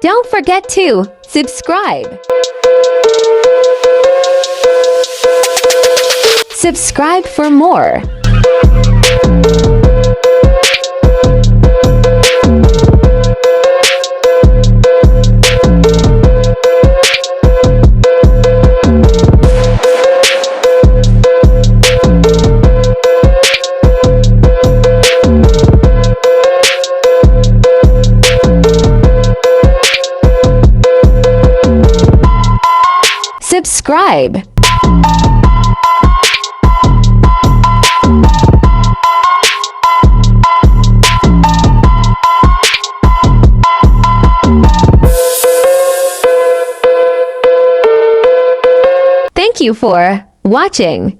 Don't forget to subscribe. Subscribe for more. Subscribe. Thank you for watching.